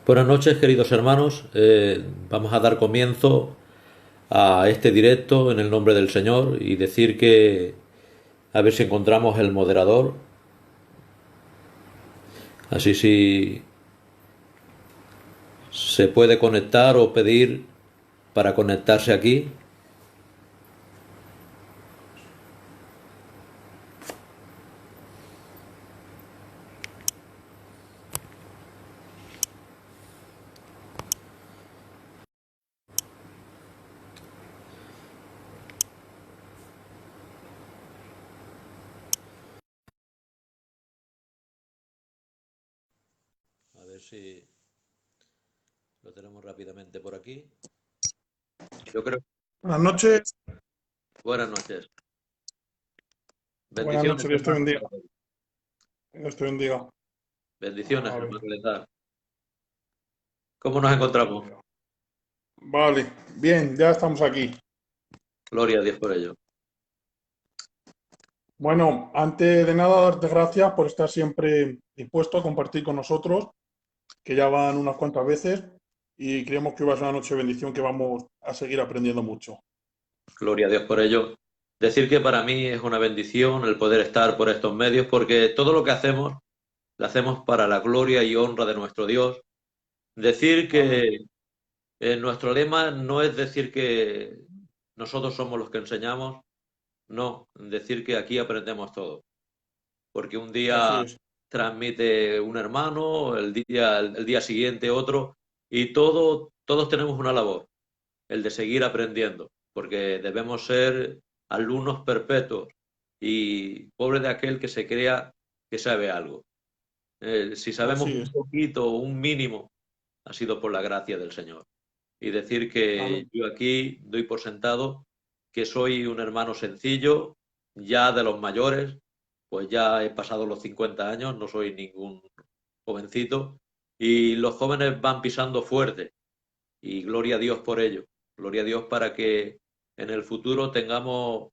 Buenas noches, queridos hermanos. Vamos a dar comienzo a este directo en el nombre del Señor y decir que a ver si encontramos el moderador. Así si se puede conectar o pedir para conectarse aquí. A ver si lo tenemos rápidamente por aquí. Yo creo. Buenas noches. Buenas noches. Buenas Bendiciones, noches, Dios te hermano. bendiga. Dios te bendiga. Bendiciones, A ver, hermano Lezar. ¿Cómo nos Dios te encontramos? bendiga. Vale, bien, ya estamos aquí. Gloria a Dios por ello. Bueno, antes de nada, darte gracias por estar siempre dispuesto a compartir con nosotros, que ya van unas cuantas veces, y creemos que hoy va a ser una noche de bendición que vamos a seguir aprendiendo mucho. Gloria a Dios por ello. Decir que para mí es una bendición el poder estar por estos medios, porque todo lo que hacemos, lo hacemos para la gloria y honra de nuestro Dios. Decir Amén. que nuestro lema no es decir que nosotros somos los que enseñamos, no, decir que aquí aprendemos todo, porque un Así día es. transmite un hermano, el día siguiente otro, y todos tenemos una labor, el de seguir aprendiendo, porque debemos ser alumnos perpetuos y pobre de aquel que se crea que sabe algo. Si sabemos Así un es. poquito, un mínimo, ha sido por la gracia del Señor. Y decir que Amén. yo aquí doy por sentado que soy un hermano sencillo, ya de los mayores, pues ya he pasado los 50 años, no soy ningún jovencito, y los jóvenes van pisando fuerte, y gloria a Dios por ello. Gloria a Dios para que en el futuro tengamos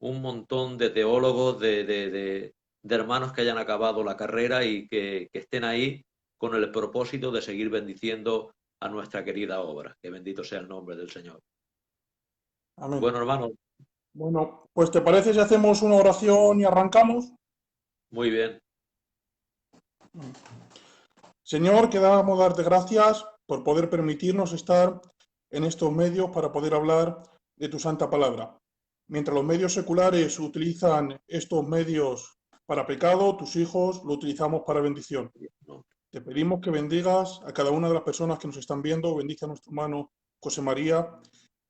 un montón de teólogos, de hermanos que hayan acabado la carrera y que estén ahí con el propósito de seguir bendiciendo a nuestra querida obra. Que bendito sea el nombre del Señor. Amén. Bueno, hermano, Bueno, pues ¿te parece si hacemos una oración y arrancamos? muy bien. Señor, queremos darte gracias por poder permitirnos estar en estos medios para poder hablar de tu santa palabra. Mientras los medios seculares utilizan estos medios para pecado, tus hijos lo utilizamos para bendición. No. Te pedimos que bendigas a cada una de las personas que nos están viendo, bendice a nuestro hermano José María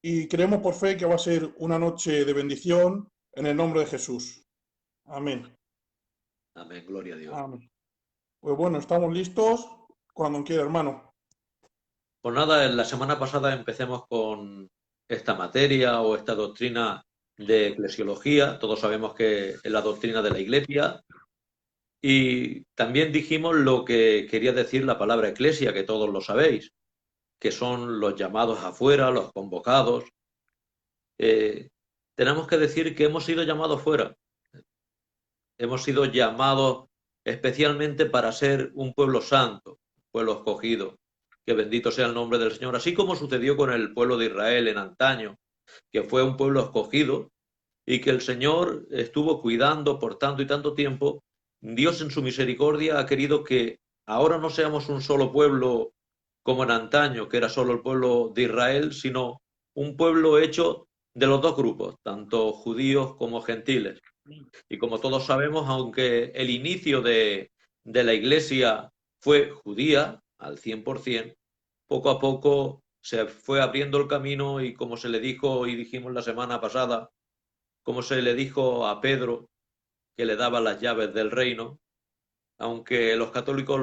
y creemos por fe que va a ser una noche de bendición en el nombre de Jesús. Amén. Amén, gloria a Dios. Amén. Pues bueno, estamos listos cuando quiera, hermano. Pues nada, la semana pasada empecemos con esta materia o esta doctrina de eclesiología. Todos sabemos que es la doctrina de la Iglesia. Y también dijimos lo que quería decir la palabra eclesia, que todos lo sabéis, que son los llamados afuera, los convocados. Eh, Tenemos que decir que hemos sido llamados fuera, hemos sido llamados especialmente para ser un pueblo santo, un pueblo escogido. Que bendito sea el nombre del Señor, así como sucedió con el pueblo de Israel en antaño, que fue un pueblo escogido y que el Señor estuvo cuidando por tanto y tanto tiempo. Dios en su misericordia ha querido que ahora no seamos un solo pueblo como en antaño, que era solo el pueblo de Israel, sino un pueblo hecho de los dos grupos, tanto judíos como gentiles. Y como todos sabemos, aunque el inicio de la iglesia fue judía al 100%, poco a poco se fue abriendo el camino y como se le dijo y dijimos la semana pasada, como se le dijo a Pedro, que le daba las llaves del reino, aunque los católicos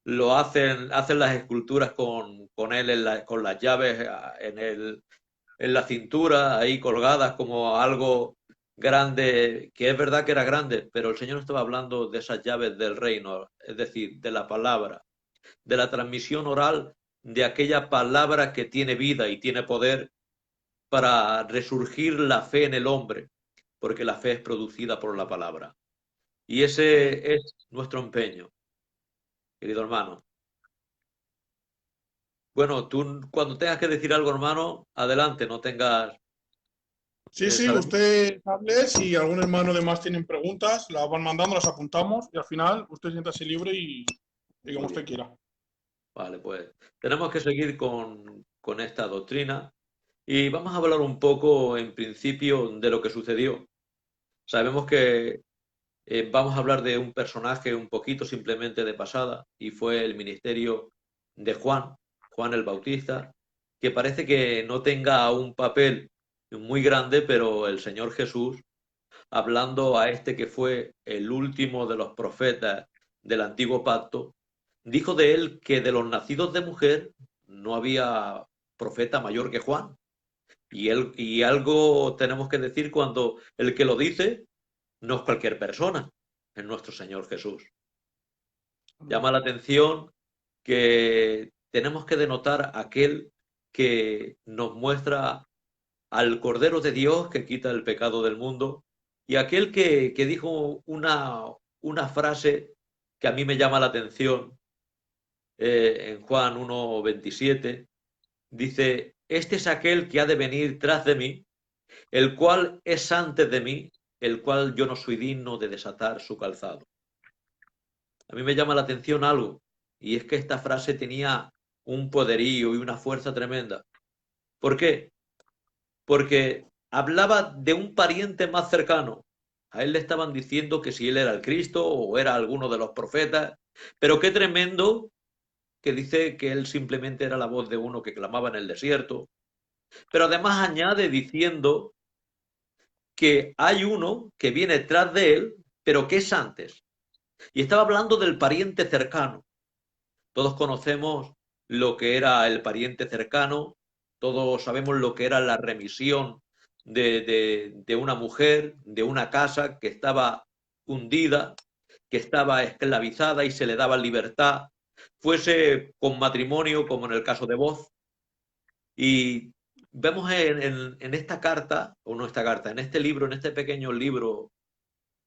lo hacen las esculturas con él con las llaves en la cintura, ahí colgadas como algo grande, que es verdad que era grande, pero el Señor estaba hablando de esas llaves del reino, es decir, de la palabra, de la transmisión oral de aquella palabra que tiene vida y tiene poder para resurgir la fe en el hombre, porque la fe es producida por la palabra. Y Amén. ese es nuestro empeño, querido hermano. Bueno, tú cuando tengas que decir algo, hermano, adelante, no tengas... Sí, sí, ¿sabes? usted hable, si algún hermano de más tienen preguntas, las van mandando, las apuntamos y al final usted siéntase libre y como Muy usted bien. quiera. Vale, pues tenemos que seguir con esta doctrina y vamos a hablar un poco, en principio, de lo que sucedió. Sabemos que vamos a hablar de un personaje un poquito simplemente de pasada y fue el ministerio de Juan, Juan el Bautista, que parece que no tenga un papel muy grande, pero el Señor Jesús, hablando a este que fue el último de los profetas del antiguo pacto, dijo de él que de los nacidos de mujer no había profeta mayor que Juan. Y algo tenemos que decir cuando el que lo dice no es cualquier persona, es nuestro Señor Jesús. Llama la atención que tenemos que denotar aquel que nos muestra al Cordero de Dios que quita el pecado del mundo y aquel que dijo una frase que a mí me llama la atención en Juan 1:27, dice, este es aquel que ha de venir tras de mí, el cual es antes de mí, el cual yo no soy digno de desatar su calzado. A mí me llama la atención algo, y es que esta frase tenía un poderío y una fuerza tremenda. ¿Por qué? Porque hablaba de un pariente más cercano. A él le estaban diciendo que si él era el Cristo o era alguno de los profetas, pero qué tremendo que dice que él simplemente era la voz de uno que clamaba en el desierto, pero además añade diciendo que hay uno que viene tras de él, pero que es antes. Y estaba hablando del pariente cercano. Todos conocemos lo que era el pariente cercano, todos sabemos lo que era la remisión de una mujer, de una casa que estaba hundida, que estaba esclavizada y se le daba libertad, fuese con matrimonio como en el caso de Boz. Y vemos en esta carta, o no esta carta, en este libro, en este pequeño libro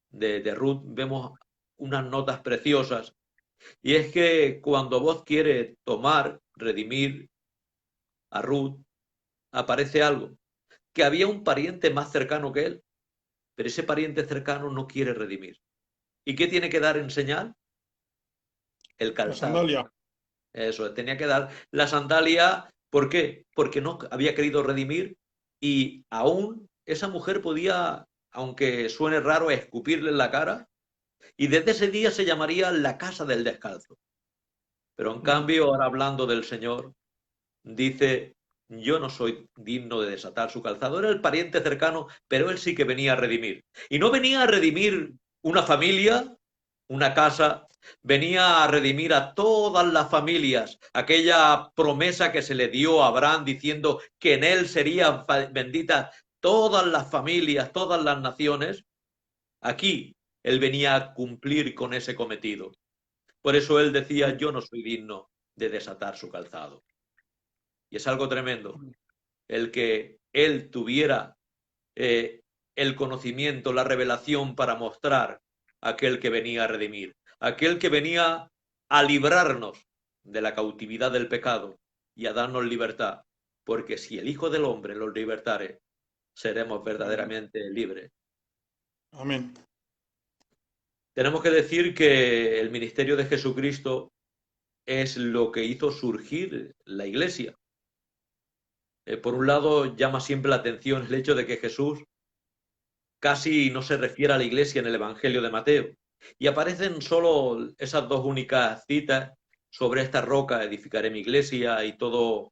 de Ruth, vemos unas notas preciosas. Y es que cuando Boz quiere tomar, redimir a Ruth, aparece algo, que había un pariente más cercano que él, pero ese pariente cercano no quiere redimir. ¿Y qué tiene que dar en señal? El La calzado. sandalia. Eso, tenía que dar la sandalia. ¿Por qué? Porque no había querido redimir y aún esa mujer podía, aunque suene raro, escupirle en la cara y desde ese día se llamaría la casa del descalzo. Pero en cambio, ahora hablando del Señor, dice, yo no soy digno de desatar su calzado. Era el pariente cercano, pero él sí que venía a redimir. Y no venía a redimir una familia, una casa, venía a redimir a todas las familias. Aquella promesa que se le dio a Abraham diciendo que en él serían benditas todas las familias, todas las naciones. Aquí él venía a cumplir con ese cometido. Por eso él decía, yo no soy digno de desatar su calzado. Y es algo tremendo el que él tuviera eh, el conocimiento, la revelación para mostrar aquel que venía a redimir, aquel que venía a librarnos de la cautividad del pecado y a darnos libertad, porque si el Hijo del Hombre los libertare, seremos verdaderamente libres. Amén. Tenemos que decir que el ministerio de Jesucristo es lo que hizo surgir la Iglesia. Por un lado, llama siempre la atención el hecho de que Jesús casi no se refiere a la iglesia en el Evangelio de Mateo. Y aparecen solo esas dos únicas citas: sobre esta roca edificaré mi iglesia, y todos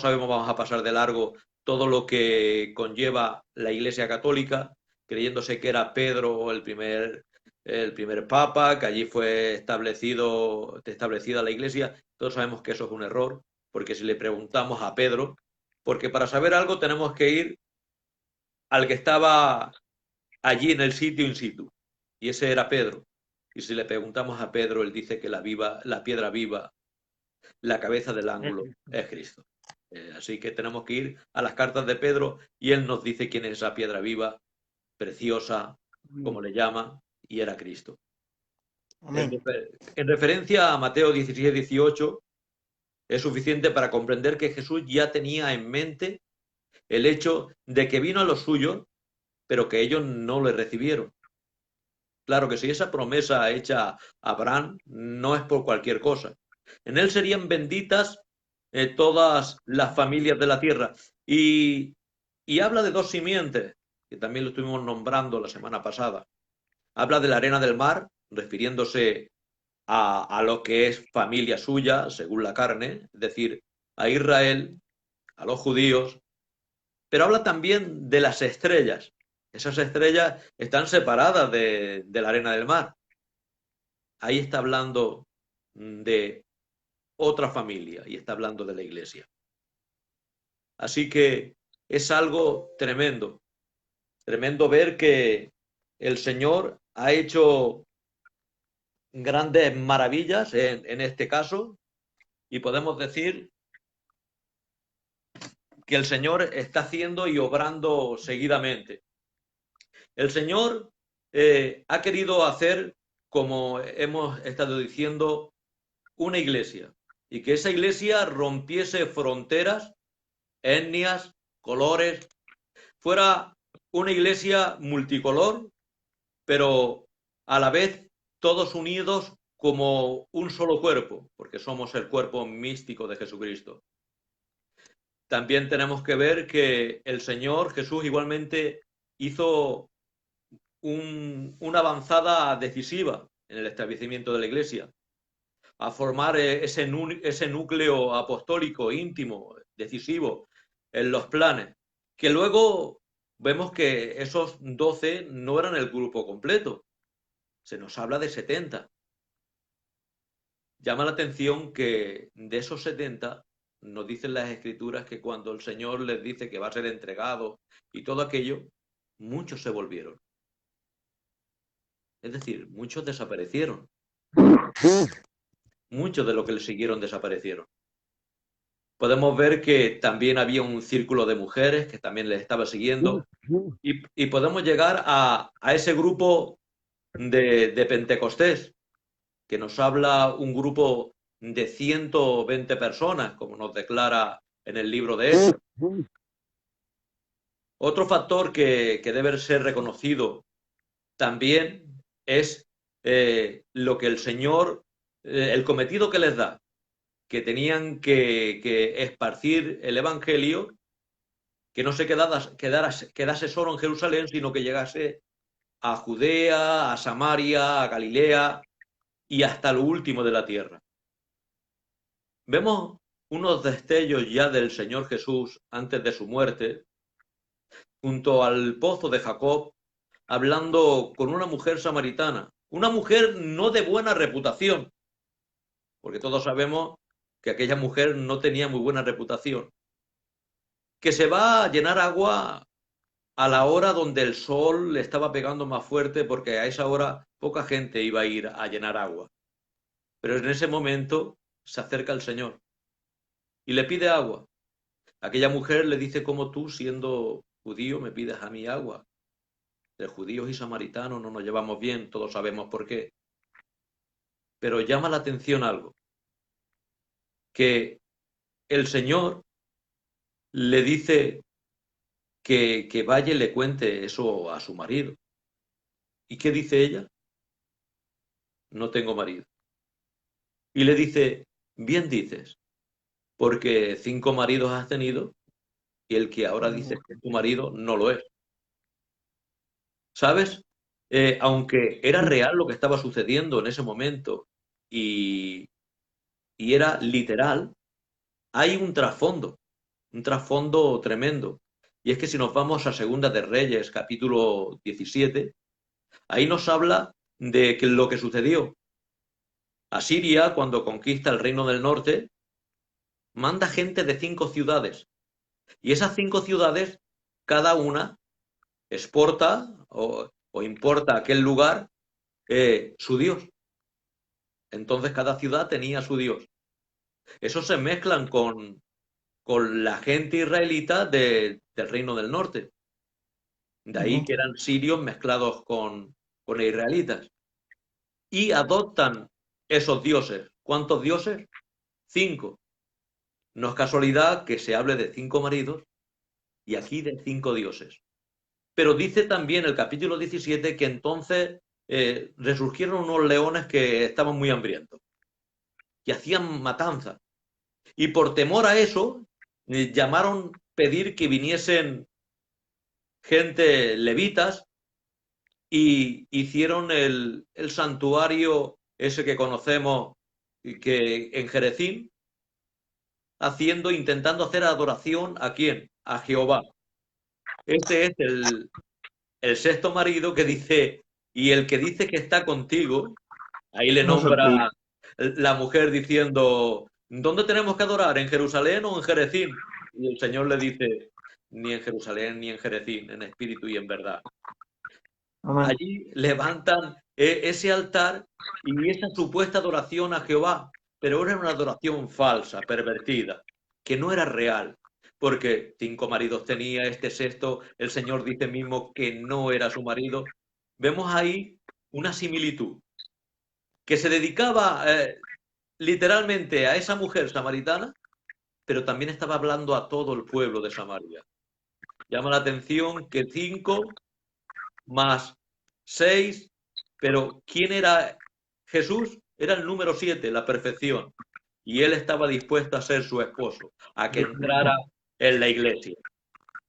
sabemos, vamos a pasar de largo todo lo que conlleva la iglesia católica, creyéndose que era Pedro el primer papa, que allí fue establecida la iglesia. Todos sabemos que eso es un error, porque si le preguntamos a Pedro, porque para saber algo tenemos que ir al que estaba allí en el sitio in situ. Y ese era Pedro. Y si le preguntamos a Pedro, él dice que la piedra viva, la cabeza del ángulo, es Cristo. Así que tenemos que ir a las cartas de Pedro y él nos dice quién es esa piedra viva, preciosa, como le llama, y era Cristo. En, Amén. en referencia a Mateo 16-18, es suficiente para comprender que Jesús ya tenía en mente el hecho de que vino a los suyos, pero que ellos no le recibieron. Claro que sí, esa promesa hecha a Abraham no es por cualquier cosa. En él serían benditas todas las familias de la tierra. Y habla de dos simientes, que también lo estuvimos nombrando la semana pasada. Habla de la arena del mar, refiriéndose a lo que es familia suya, según la carne, es decir, a Israel, a los judíos, pero habla también de las estrellas. Esas estrellas están separadas de la arena del mar. Ahí está hablando de otra familia y está hablando de la iglesia. Así que es algo tremendo, tremendo ver que el Señor ha hecho grandes maravillas en este caso y podemos decir que el Señor está haciendo y obrando seguidamente. El Señor ha querido hacer, como hemos estado diciendo, una iglesia y que esa iglesia rompiese fronteras, etnias, colores, fuera una iglesia multicolor, pero a la vez todos unidos como un solo cuerpo, porque somos el cuerpo místico de Jesucristo. También tenemos que ver que el Señor Jesús igualmente hizo una avanzada decisiva en el establecimiento de la iglesia, a formar ese núcleo apostólico íntimo, decisivo en los planes, que luego vemos que esos 12 no eran el grupo completo, se nos habla de 70. Llama la atención que de esos 70 nos dicen las escrituras que cuando el Señor les dice que va a ser entregado y todo aquello, muchos se volvieron. Es decir, muchos desaparecieron. Muchos de los que le siguieron desaparecieron. Podemos ver que también había un círculo de mujeres que también les estaba siguiendo y podemos llegar a ese grupo de Pentecostés, que nos habla un grupo de 120 personas, como nos declara en el libro de Hechos. Otro factor que debe ser reconocido también es lo que el Señor, el cometido que les da, que tenían que esparcir el Evangelio, que no se quedase solo en Jerusalén, sino que llegase a Judea, a Samaria, a Galilea y hasta lo último de la tierra. Vemos unos destellos ya del Señor Jesús antes de su muerte, junto al pozo de Jacob, hablando con una mujer samaritana, una mujer no de buena reputación, porque todos sabemos que aquella mujer no tenía muy buena reputación, que se va a llenar agua a la hora donde el sol le estaba pegando más fuerte, porque a esa hora poca gente iba a ir a llenar agua. Pero en ese momento se acerca el Señor y le pide agua. Aquella mujer le dice: ¿cómo tú, siendo judío, me pides a mí agua? De judíos y samaritanos no nos llevamos bien, todos sabemos por qué. Pero llama la atención algo, que el Señor le dice que vaya y le cuente eso a su marido. ¿Y qué dice ella? No tengo marido. Y le dice: bien dices, porque 5 maridos has tenido y el que ahora dices que es tu marido no lo es. ¿Sabes? Aunque era real lo que estaba sucediendo en ese momento y era literal, hay un trasfondo tremendo. Y es que si nos vamos a Segunda de Reyes, capítulo 17, ahí nos habla de que lo que sucedió. Asiria, cuando conquista el reino del norte, manda gente de 5 ciudades. Y esas 5 ciudades, cada una exporta o importa a aquel lugar su dios. Entonces cada ciudad tenía su dios. Esos se mezclan con la gente israelita del reino del norte. De ahí que eran sirios mezclados con israelitas. Y adoptan esos dioses. ¿Cuántos dioses? 5. No es casualidad que se hable de 5 maridos y aquí de 5 dioses. Pero dice también el capítulo 17 que entonces resurgieron unos leones que estaban muy hambrientos y hacían matanza. Y por temor a eso, llamaron pedir que viniesen gente levitas y hicieron el santuario ese que conocemos que en Jerezín, intentando hacer adoración ¿a quién? A Jehová. Este es el sexto marido que dice, y el que dice que está contigo, ahí le No es el tuyo. nombra la mujer diciendo, ¿dónde tenemos que adorar? ¿En Jerusalén o en Jerezín? Y el Señor le dice, ni en Jerusalén ni en Jerezín, en espíritu y en verdad. Amén. Allí levantan ese altar y esa supuesta adoración a Jehová, pero era una adoración falsa, pervertida, que no era real, porque 5 maridos tenía, este sexto, el Señor dice mismo que no era su marido. Vemos ahí una similitud, que se dedicaba literalmente a esa mujer samaritana, pero también estaba hablando a todo el pueblo de Samaria. Llama la atención que 5 más 6, pero ¿quién era Jesús? Era el número 7, la perfección. Y él estaba dispuesto a ser su esposo, a que entrara en la iglesia.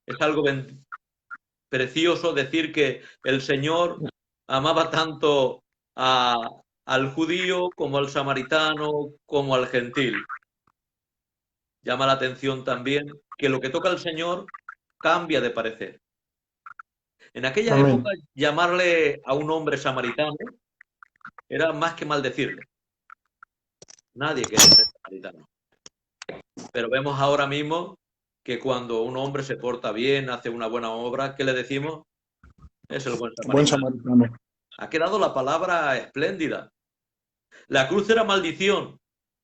Es algo precioso decir que el Señor amaba tanto al judío como al samaritano, como al gentil. Llama la atención también que lo que toca al Señor cambia de parecer. En aquella Amén. época, llamarle a un hombre samaritano era más que maldecirle. Nadie quería ser samaritano. Pero vemos ahora mismo que cuando un hombre se porta bien, hace una buena obra, ¿qué le decimos? Es el buen Buen samaritano. samaritano. Ha quedado la palabra espléndida. La cruz era maldición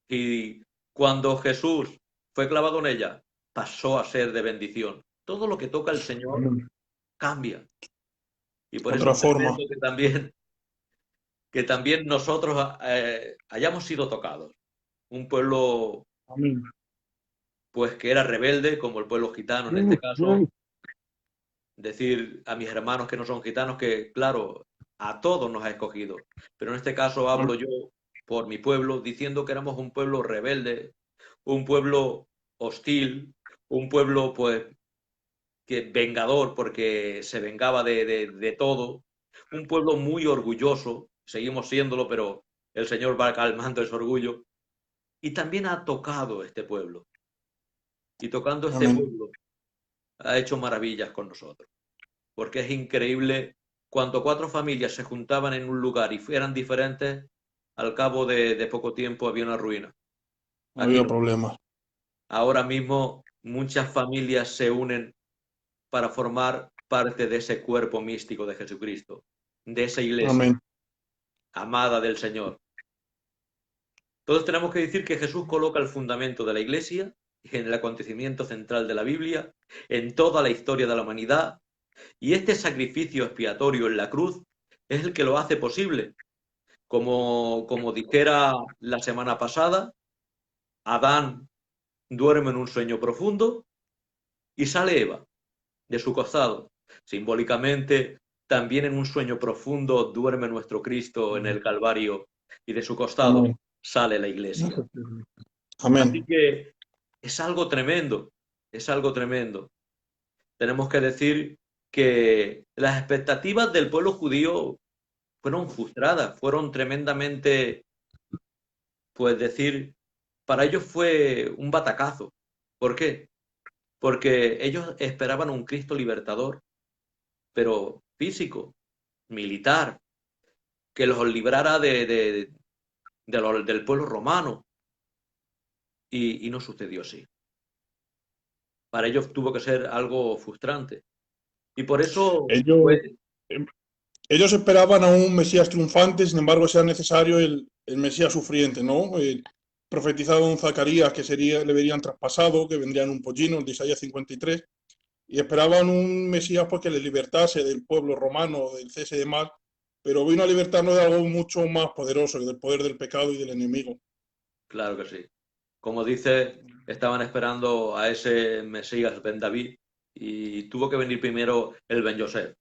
y cuando Jesús fue clavado en ella, pasó a ser de bendición. Todo lo que toca el Señor Amén. cambia. Y por eso Otra es forma. tremendo que también nosotros hayamos sido tocados. Un pueblo Amén. pues que era rebelde, como el pueblo gitano en este caso, decir a mis hermanos que no son gitanos que, claro, a todos nos ha escogido, pero en este caso hablo yo por mi pueblo, diciendo que éramos un pueblo rebelde, un pueblo hostil, un pueblo pues que vengador porque se vengaba de todo, un pueblo muy orgulloso, seguimos siéndolo, pero el Señor va calmando ese orgullo, y también ha tocado este pueblo, y tocando este Amén. pueblo ha hecho maravillas con nosotros. Porque es increíble cuando 4 familias se juntaban en un lugar y eran diferentes, al cabo de poco tiempo había una ruina. No Aquí había no. problema. Ahora mismo muchas familias se unen para formar parte de ese cuerpo místico de Jesucristo, de esa iglesia Amén. amada del Señor. Todos tenemos que decir que Jesús coloca el fundamento de la iglesia en el acontecimiento central de la Biblia, en toda la historia de la humanidad. Y este sacrificio expiatorio en la cruz es el que lo hace posible. Como dijera la semana pasada, Adán duerme en un sueño profundo y sale Eva de su costado. Simbólicamente, también en un sueño profundo duerme nuestro Cristo en el Calvario y de su costado Amén. sale la iglesia. Así Amén. que es algo tremendo, es algo tremendo. Tenemos que decir que las expectativas del pueblo judío fueron frustradas, fueron tremendamente, pues decir, para ellos fue un batacazo. ¿Por qué? Porque ellos esperaban un Cristo libertador, pero físico, militar, que los librara del pueblo romano, y no sucedió así. Para ellos tuvo que ser algo frustrante. Y por eso, Ellos, pues, em, ellos esperaban a un Mesías triunfante, sin embargo, sea necesario el Mesías sufriente, ¿no? El profetizado en Zacarías, que sería, le verían traspasado, que vendría en un pollino, el de Isaías 53, y esperaban un Mesías pues, que les libertase del pueblo romano, del cese de mal, pero vino a libertarnos de algo mucho más poderoso, del poder del pecado y del enemigo. claro que sí. Como dice estaban esperando a ese Mesías Ben David y tuvo que venir primero el Ben Yosef,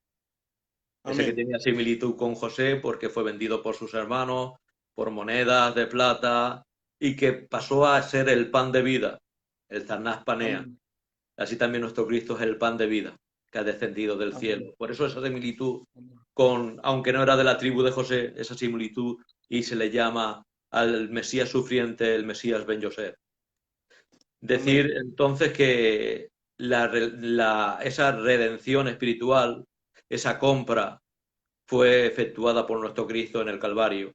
ese que Amén. tenía similitud con José porque fue vendido por sus hermanos por monedas de plata y que pasó a ser el pan de vida, el Zanás Panea. Amén. Así también nuestro Cristo es el pan de vida que ha descendido del Amén. cielo. Por eso esa similitud Amén. con, aunque no era de la tribu de José, esa similitud y se le llama al Mesías sufriente el Mesías Ben Yosef. Decir Amén. entonces que esa redención espiritual, esa compra, fue efectuada por nuestro Cristo en el Calvario.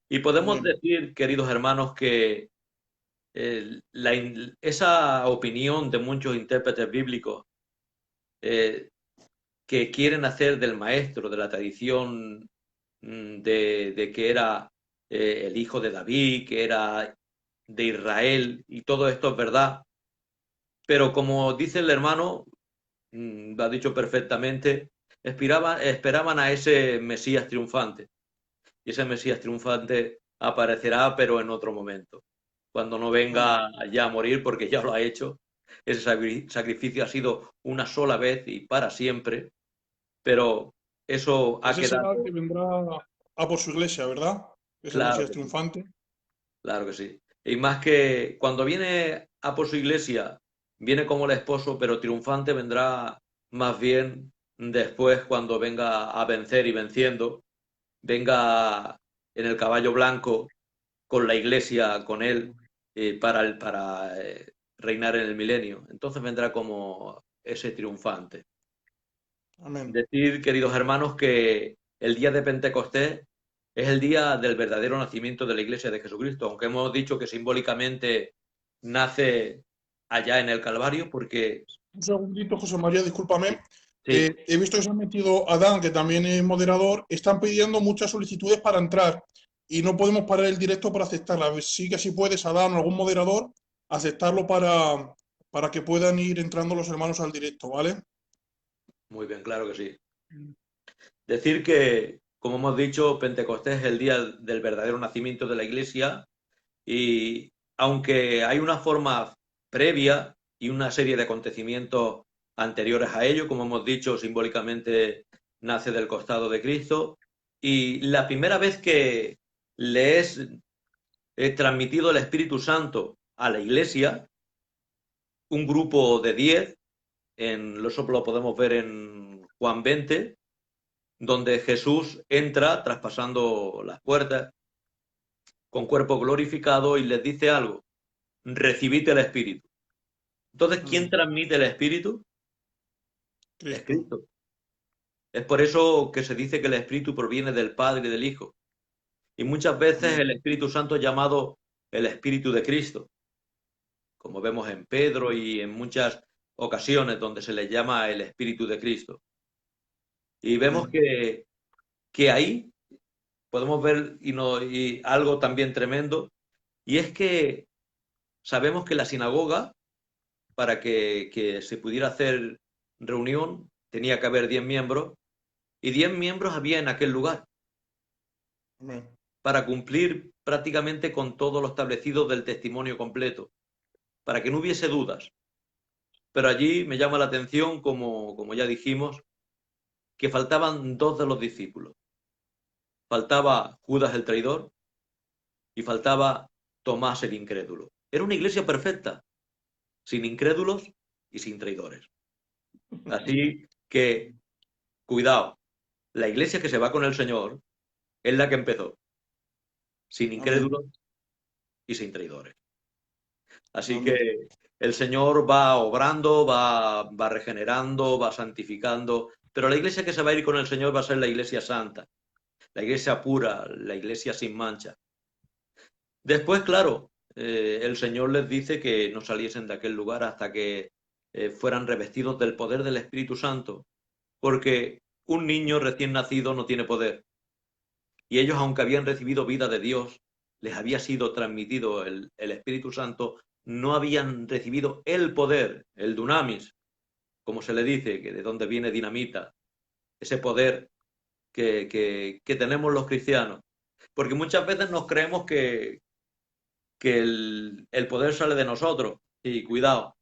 Y podemos Amén. decir, queridos hermanos, que esa opinión de muchos intérpretes bíblicos eh, que quieren hacer del maestro, de la tradición de que era el hijo de David, que era de Israel, y todo esto es verdad. Pero como dice el hermano, lo ha dicho perfectamente, esperaban a ese Mesías triunfante. Y ese Mesías triunfante aparecerá, pero en otro momento. Cuando no Amén. venga ya a morir, porque ya lo ha hecho. Ese sacrificio ha sido una sola vez y para siempre, pero eso ha Ese será el quedado que vendrá a por su iglesia, ¿verdad? Es el claro Mesías que sí, triunfante. claro que sí. Y más que cuando viene a por su iglesia, viene como el esposo, pero triunfante vendrá más bien después cuando venga a vencer y venciendo, venga en el caballo blanco con la iglesia, con él, para reinar en el milenio. Entonces vendrá como ese triunfante. Amén. Decir, queridos hermanos, que el día de Pentecostés es el día del verdadero nacimiento de la Iglesia de Jesucristo, aunque hemos dicho que simbólicamente nace allá en el Calvario, porque Un segundito, José María, discúlpame. sí, He visto que se ha metido Adán, que también es moderador. Están pidiendo muchas solicitudes para entrar y no podemos parar el directo para aceptarlas. Sí que si puedes, Adán, algún moderador, aceptarlo para que puedan ir entrando los hermanos al directo, ¿vale? muy bien, claro que sí. Decir que, como hemos dicho, Pentecostés es el día del verdadero nacimiento de la Iglesia y aunque hay una forma previa y una serie de acontecimientos anteriores a ello, como hemos dicho, simbólicamente nace del costado de Cristo, y la primera vez que le es transmitido el Espíritu Santo a la Iglesia, un grupo de 10, eso lo podemos ver en Juan 20, donde Jesús entra traspasando las puertas con cuerpo glorificado y les dice algo, recibid el Espíritu. Entonces, ¿quién Amén. transmite el Espíritu? Es Cristo. Cristo. Es por eso que se dice que el Espíritu proviene del Padre y del Hijo. Y muchas veces Amén. el Espíritu Santo es llamado el Espíritu de Cristo, como vemos en Pedro y en muchas ocasiones donde se le llama el Espíritu de Cristo. Y vemos Amén. que ahí podemos ver y algo también tremendo, y es que sabemos que la sinagoga, para que se pudiera hacer reunión, tenía que haber 10 miembros, y 10 miembros había en aquel lugar, Amén. para cumplir prácticamente con todo lo establecido del testimonio completo, para que no hubiese dudas. Pero allí me llama la atención, como ya dijimos, que faltaban dos de los discípulos. Faltaba Judas el traidor y faltaba Tomás el incrédulo. Era una iglesia perfecta, sin incrédulos y sin traidores. Así que, cuidado, la iglesia que se va con el Señor es la que empezó, sin Amén. incrédulos y sin traidores. Así Amén. que el Señor va obrando, va regenerando, va santificando, pero la iglesia que se va a ir con el Señor va a ser la iglesia santa, la iglesia pura, la iglesia sin mancha. Después, claro, el Señor les dice que no saliesen de aquel lugar hasta que fueran revestidos del poder del Espíritu Santo, porque un niño recién nacido no tiene poder. Y ellos, aunque habían recibido vida de Dios, les había sido transmitido el Espíritu Santo, no habían recibido el poder, el dunamis, como se le dice, que de dónde viene dinamita, ese poder que tenemos los cristianos. Porque muchas veces nos creemos que el poder sale de nosotros. Y cuidado,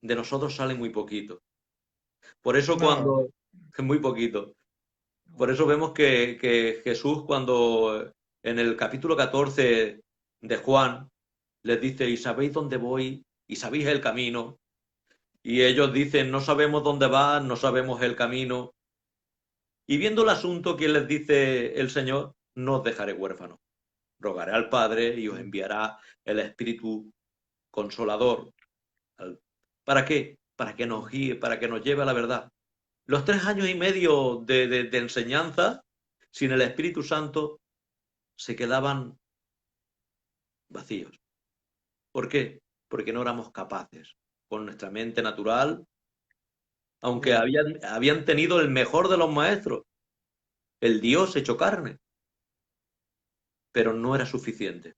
de nosotros sale muy poquito. Por eso Nada. cuando, muy poquito, por eso vemos que Jesús cuando en el capítulo 14 de Juan les dice, ¿y sabéis dónde voy? ¿Y sabéis el camino? Y ellos dicen, no sabemos dónde van, no sabemos el camino. Y viendo el asunto que les dice el Señor, no os dejaré huérfanos. Rogaré al Padre y os enviará el Espíritu Consolador. ¿Para qué? Para que nos guíe, para que nos lleve a la verdad. Los 3 años y medio de enseñanza sin el Espíritu Santo se quedaban vacíos. ¿Por qué? Porque no éramos capaces, con nuestra mente natural, aunque Amén. habían tenido el mejor de los maestros, el Dios hecho carne, pero no era suficiente.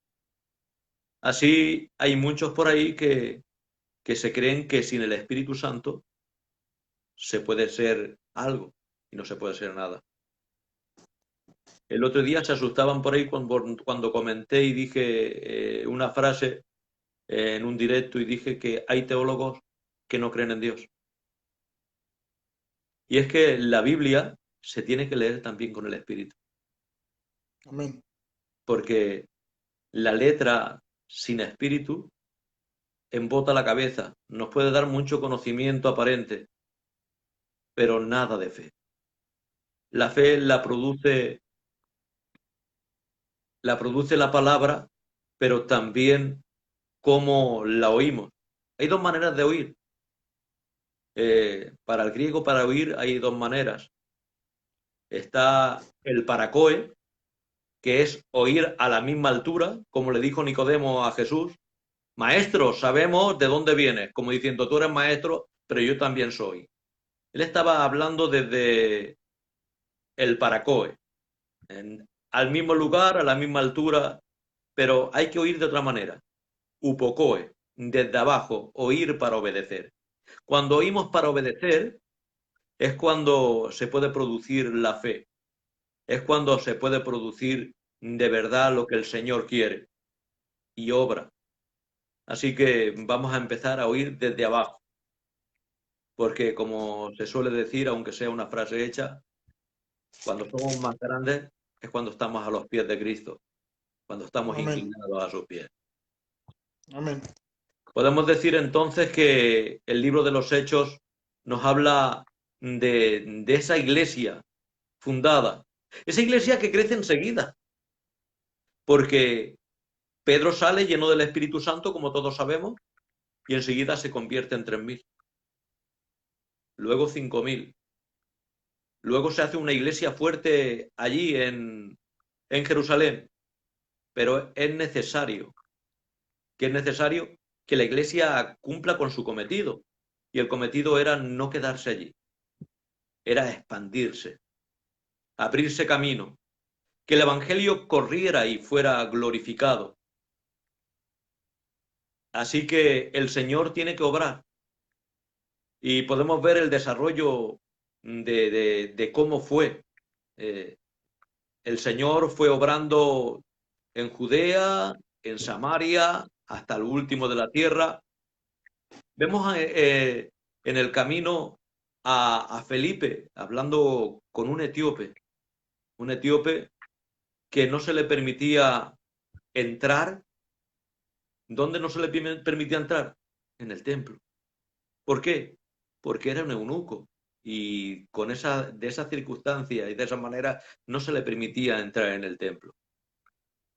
Así hay muchos por ahí que se creen que sin el Espíritu Santo se puede ser algo y no se puede ser nada. El otro día se asustaban por ahí cuando comenté y dije una frase en un directo y dije que hay teólogos que no creen en Dios. Y es que la Biblia se tiene que leer también con el Espíritu, Amén. porque la letra sin Espíritu embota la cabeza, nos puede dar mucho conocimiento aparente, pero nada de fe. La fe la produce la palabra, pero también cómo la oímos. Hay dos maneras de oír. Para el griego, para oír, hay dos maneras. Está el paracoe, que es oír a la misma altura, como le dijo Nicodemo a Jesús. Maestro, sabemos de dónde vienes, como diciendo, tú eres maestro, pero yo también soy. Él estaba hablando desde el paracoe, al mismo lugar, a la misma altura, pero hay que oír de otra manera. Upocoe, desde abajo, oír para obedecer. Cuando oímos para obedecer, es cuando se puede producir la fe, es cuando se puede producir de verdad lo que el Señor quiere y obra. Así que vamos a empezar a oír desde abajo, porque como se suele decir, aunque sea una frase hecha, cuando somos más grandes es cuando estamos a los pies de Cristo, cuando estamos Amén. inclinados a sus pies. Amén. Podemos decir entonces que el libro de los Hechos nos habla de esa iglesia fundada, esa iglesia que crece enseguida, porque Pedro sale lleno del Espíritu Santo, como todos sabemos, y enseguida se convierte en 3.000, luego 5.000. Luego se hace una iglesia fuerte allí en Jerusalén, pero es necesario que la iglesia cumpla con su cometido. Y el cometido era no quedarse allí, era expandirse, abrirse camino, que el Evangelio corriera y fuera glorificado. Así que el Señor tiene que obrar y podemos ver el desarrollo de cómo fue. Eh, el Señor fue obrando en Judea, en Samaria, hasta el último de la tierra. Vemos en el camino a Felipe hablando con un etíope que no se le permitía entrar. ¿Dónde no se le permitía entrar? En el templo. ¿Por qué? Porque era un eunuco y de esa circunstancia y de esa manera no se le permitía entrar en el templo.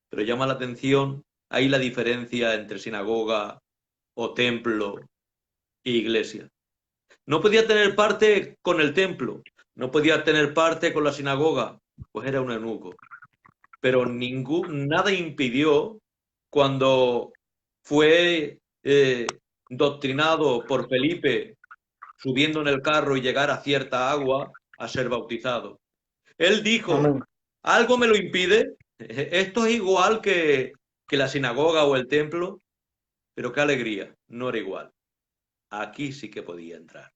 Pero llama la atención ahí la diferencia entre sinagoga o templo e iglesia. No podía tener parte con el templo, no podía tener parte con la sinagoga, pues era un eunuco. Pero nada impidió cuando fue doctrinado por Felipe subiendo en el carro y llegar a cierta agua a ser bautizado. Él dijo, Amén. ¿algo me lo impide? Esto es igual que la sinagoga o el templo, pero qué alegría, no era igual. Aquí sí que podía entrar.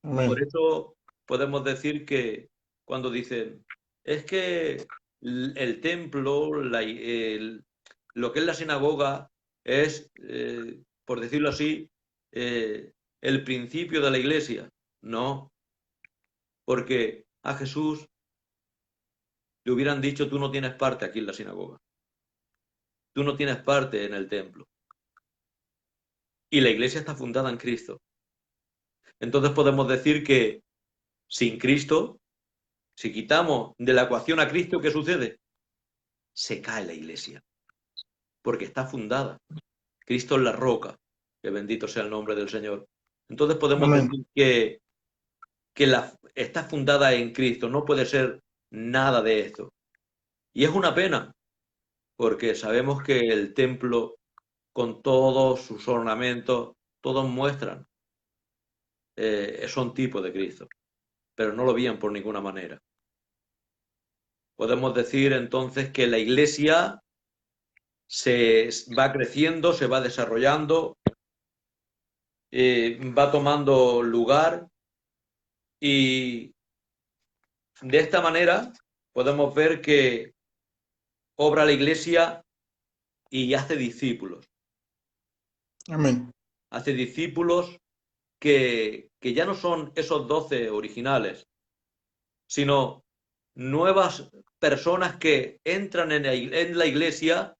Por Amén. eso podemos decir que cuando dicen, es que el templo, lo que es la sinagoga, es por decirlo así, el principio de la iglesia. No, porque a Jesús le hubieran dicho, tú no tienes parte aquí en la sinagoga, tú no tienes parte en el templo. Y la iglesia está fundada en Cristo. Entonces podemos decir que sin Cristo, si quitamos de la ecuación a Cristo, ¿qué sucede? Se cae la iglesia, porque está fundada. Cristo es la roca, que bendito sea el nombre del Señor. Entonces podemos Amén. decir que está fundada en Cristo, no puede ser nada de esto. Y es una pena, porque sabemos que el templo, con todos sus ornamentos, todos muestran, son tipos de Cristo, pero no lo veían por ninguna manera. Podemos decir entonces que la iglesia se va creciendo, se va desarrollando, va tomando lugar y de esta manera podemos ver que obra la iglesia y hace discípulos. Amén. Hace discípulos que ya no son esos 12 originales, sino nuevas personas que entran en la iglesia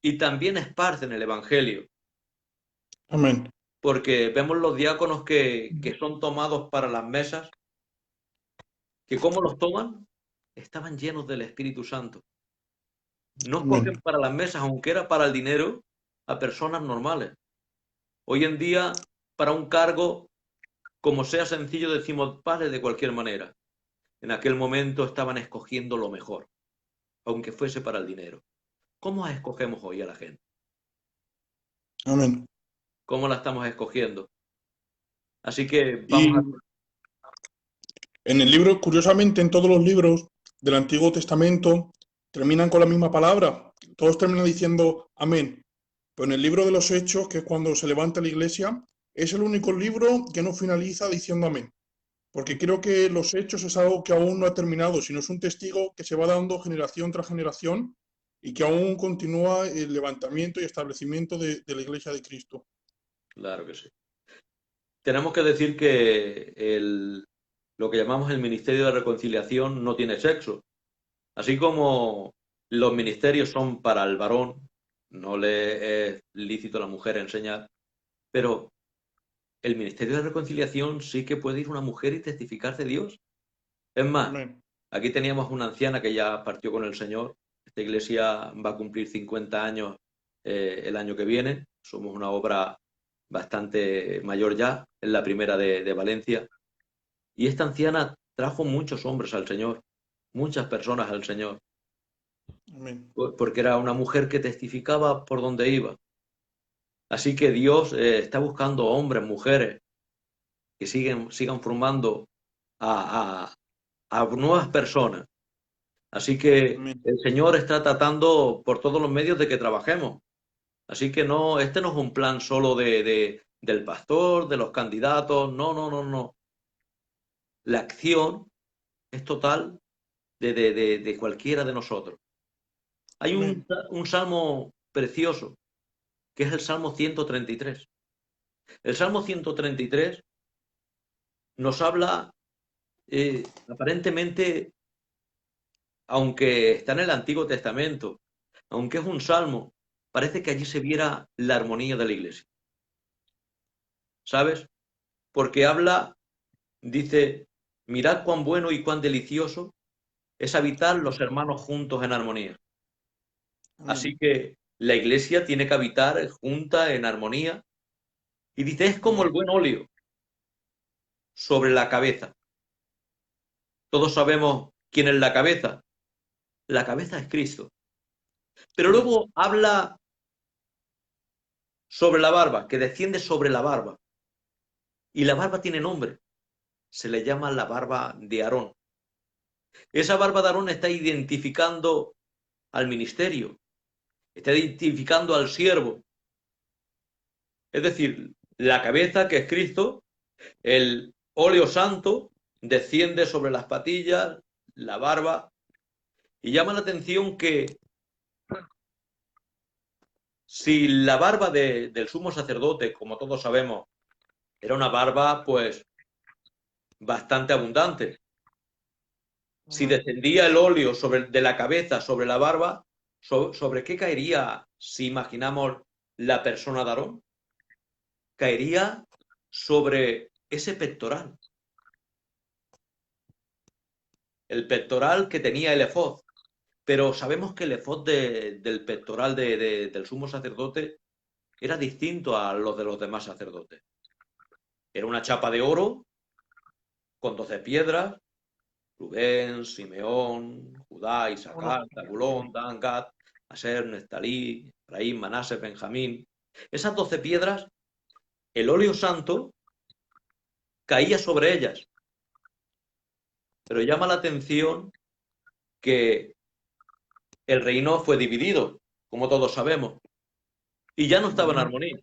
y también esparcen el Evangelio. Amén. Porque vemos los diáconos que son tomados para las mesas, que ¿cómo los toman? Estaban llenos del Espíritu Santo. No Amén. escogen para las mesas, aunque era para el dinero, a personas normales. Hoy en día, para un cargo, como sea sencillo, decimos, vale de cualquier manera. En aquel momento estaban escogiendo lo mejor, aunque fuese para el dinero. ¿Cómo escogemos hoy a la gente? Amén. ¿Cómo la estamos escogiendo? Así que vamos Y a... en el libro, curiosamente, en todos los libros del Antiguo Testamento terminan con la misma palabra. Todos terminan diciendo amén. Pero en el libro de los Hechos, que es cuando se levanta la iglesia, es el único libro que no finaliza diciendo amén. Porque creo que los Hechos es algo que aún no ha terminado, sino es un testigo que se va dando generación tras generación y que aún continúa el levantamiento y establecimiento de la iglesia de Cristo. Claro que sí. Tenemos que decir que lo que llamamos el Ministerio de Reconciliación no tiene sexo. Así como los ministerios son para el varón, no le es lícito a la mujer enseñar, pero el Ministerio de Reconciliación sí que puede ir una mujer y testificar de Dios. Es más, Amén. aquí teníamos una anciana que ya partió con el Señor. Esta iglesia va a cumplir 50 años el año que viene. Somos una obra bastante mayor ya, es la primera de Valencia. Y esta anciana trajo muchos hombres al Señor, muchas personas al Señor, Amén. porque era una mujer que testificaba por donde iba. Así que Dios está buscando hombres, mujeres, que sigan formando a, a nuevas personas. Así que Amén. el Señor está tratando por todos los medios de que trabajemos. Así que no, este no es un plan solo del pastor, de los candidatos, no, no, no, no. La acción es total de cualquiera de nosotros. Hay Amén. un salmo precioso, que es el Salmo 133. El Salmo 133 nos habla, aparentemente, aunque está en el Antiguo Testamento, aunque es un salmo, parece que allí se viera la armonía de la iglesia. ¿Sabes? Porque habla, dice, mirad cuán bueno y cuán delicioso es habitar los hermanos juntos en armonía. Amén. Así que la iglesia tiene que habitar junta en armonía. Y dice, es como el Amén. buen óleo sobre la cabeza. Todos sabemos quién es la cabeza. La cabeza es Cristo. Pero Amén. luego habla sobre la barba, que desciende sobre la barba. Y la barba tiene nombre. Se le llama la barba de Aarón. Esa barba de Aarón está identificando al ministerio, está identificando al siervo. Es decir, la cabeza, que es Cristo, el óleo santo, desciende sobre las patillas, la barba, y llama la atención que Si la barba del sumo sacerdote, como todos sabemos, era una barba pues bastante abundante, si descendía el óleo de la cabeza sobre la barba, ¿sobre qué caería si imaginamos la persona de Aarón? Caería sobre ese pectoral. El pectoral que tenía el efod. Pero sabemos que el efod del pectoral del sumo sacerdote era distinto a los de los demás sacerdotes. Era una chapa de oro con 12 piedras. Rubén, Simeón, Judá, Isaacar, Zabulón, Dan, Gad, Aser, Neftalí, Efraín, Manasés, Benjamín. Esas 12 piedras, el óleo santo caía sobre ellas. Pero llama la atención que el reino fue dividido, como todos sabemos, y ya no estaba en armonía.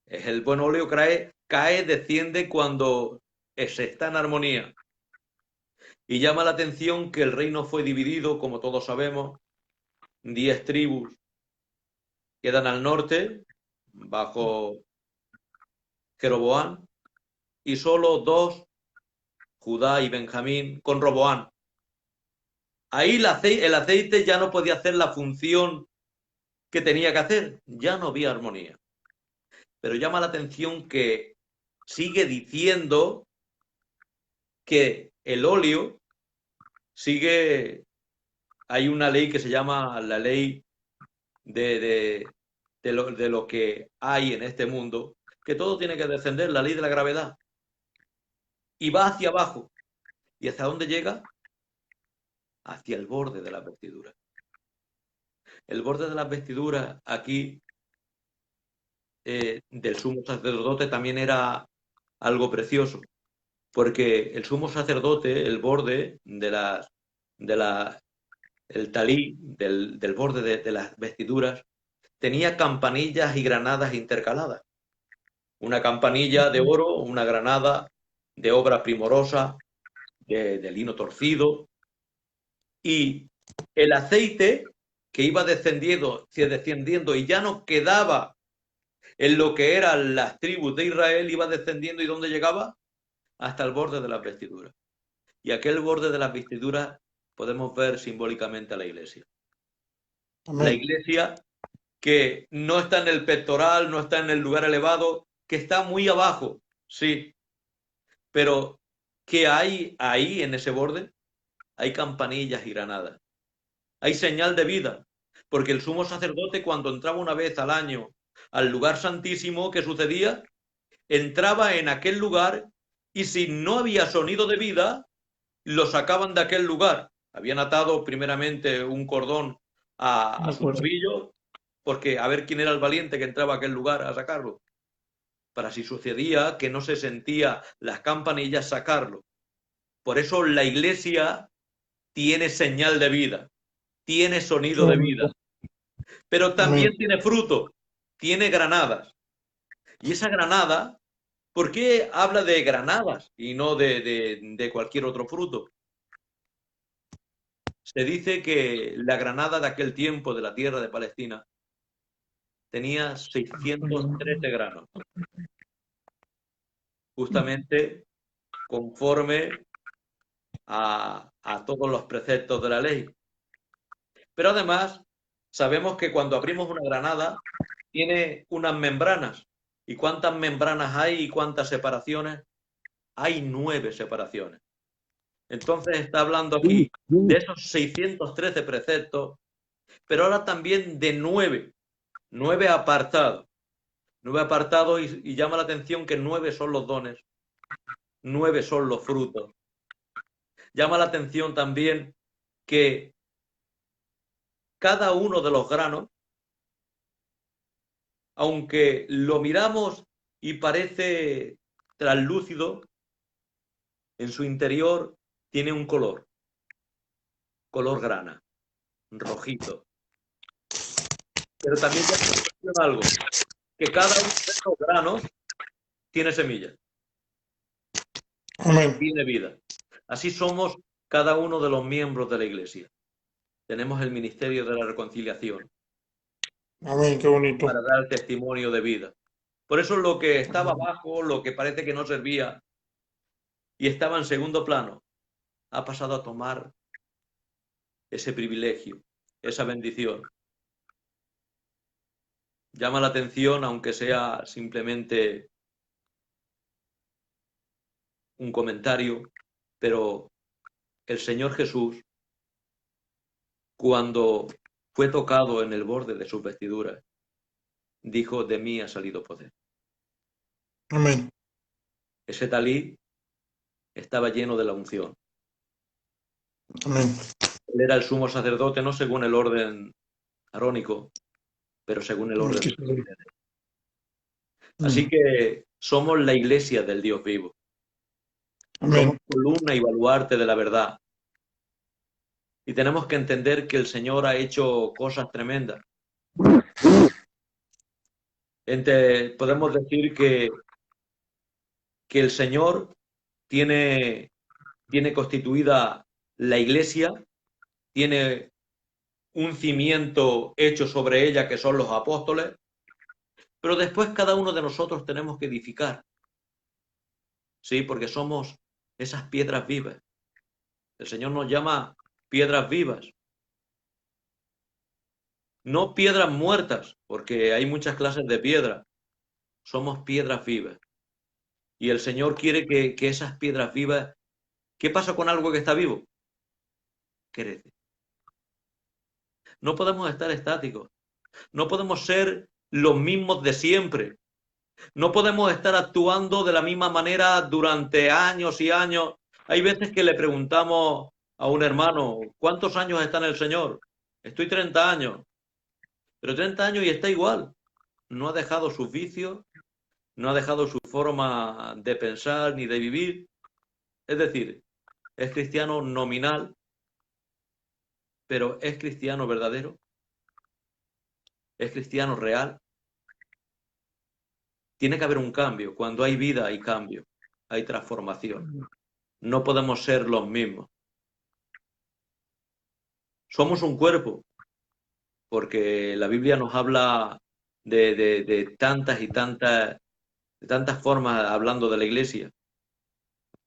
Es el buen óleo cae, desciende cuando se está en armonía. Y llama la atención que el reino fue dividido, como todos sabemos, 10 tribus quedan al norte, bajo Jeroboam, y solo 2, Judá y Benjamín, con Roboam. Ahí el aceite ya no podía hacer la función que tenía que hacer, ya no había armonía. Pero llama la atención que sigue diciendo que el óleo hay una ley que se llama la ley de lo que hay en este mundo, que todo tiene que descender, la ley de la gravedad. Y va hacia abajo. ¿Y hacia dónde llega? Hacia el borde de las vestiduras. El borde de las vestiduras aquí del sumo sacerdote también era algo precioso, porque el sumo sacerdote, el borde el talí del borde de las vestiduras, tenía campanillas y granadas intercaladas. Una campanilla de oro, una granada de obra primorosa, de lino torcido, y el aceite que iba descendiendo y ya no quedaba en lo que eran las tribus de Israel, iba descendiendo y ¿dónde llegaba? Hasta el borde de las vestiduras. Y aquel borde de las vestiduras podemos ver simbólicamente a la iglesia. Amén. La iglesia que no está en el pectoral, no está en el lugar elevado, que está muy abajo, sí. Pero ¿qué hay ahí en ese borde? Hay campanillas y granadas. Hay señal de vida. Porque el sumo sacerdote, cuando entraba una vez al año al lugar santísimo, ¿qué sucedía? Entraba en aquel lugar y si no había sonido de vida, lo sacaban de aquel lugar. Habían atado primeramente un cordón a su tobillo, porque a ver quién era el valiente que entraba a aquel lugar a sacarlo. Para si sucedía que no se sentía las campanillas, sacarlo. Por eso la iglesia tiene señal de vida, tiene sonido de vida, pero también tiene fruto, tiene granadas. Y esa granada, ¿por qué habla de granadas y no de cualquier otro fruto? Se dice que la granada de aquel tiempo de la tierra de Palestina tenía 613 granos, justamente conforme a todos los preceptos de la ley. Pero además, sabemos que cuando abrimos una granada, tiene unas membranas. ¿Y cuántas membranas hay y cuántas separaciones? Hay 9 separaciones. Entonces está hablando aquí de esos 613 preceptos, pero ahora también de 9 apartados. 9 apartados y llama la atención que 9 son los dones, 9 son los frutos. Llama la atención también que cada uno de los granos, aunque lo miramos y parece translúcido, en su interior tiene un color grana, rojito. Pero también ya algo, que cada uno de estos granos tiene semillas. Amén. Tiene vida. Así somos cada uno de los miembros de la iglesia. Tenemos el ministerio de la reconciliación. Amén, qué bonito. para dar testimonio de vida. Por eso lo que estaba abajo, lo que parece que no servía y estaba en segundo plano, ha pasado a tomar ese privilegio, esa bendición. Llama la atención, aunque sea simplemente un comentario, pero el Señor Jesús, cuando fue tocado en el borde de sus vestiduras, dijo: de mí ha salido poder. Amén. Ese talí estaba lleno de la unción. Amén. Él era el sumo sacerdote, no según el orden arónico, pero según el orden de Melquisedec. Así que somos la iglesia del Dios vivo. Somos Amén. columna y baluarte de la verdad. Y tenemos que entender que el Señor ha hecho cosas tremendas. Podemos decir que el Señor tiene constituida la iglesia, tiene un cimiento hecho sobre ella que son los apóstoles, pero después cada uno de nosotros tenemos que edificar, ¿sí? Porque somos esas piedras vivas. El Señor nos llama piedras vivas, no piedras muertas, porque hay muchas clases de piedra. Somos piedras vivas. Y el Señor quiere que esas piedras vivas... ¿Qué pasa con algo que está vivo? Crece. No podemos estar estáticos. No podemos ser los mismos de siempre. No podemos estar actuando de la misma manera durante años y años. Hay veces que le preguntamos a un hermano: ¿cuántos años está en el Señor? Estoy 30 años. Pero 30 años y está igual. No ha dejado sus vicios, no ha dejado su forma de pensar ni de vivir. Es decir, es cristiano nominal, pero ¿es cristiano verdadero? ¿Es cristiano real? Tiene que haber un cambio. Cuando hay vida hay cambio, hay transformación. No podemos ser los mismos. Somos un cuerpo, porque la Biblia nos habla de tantas y tantas formas hablando de la iglesia.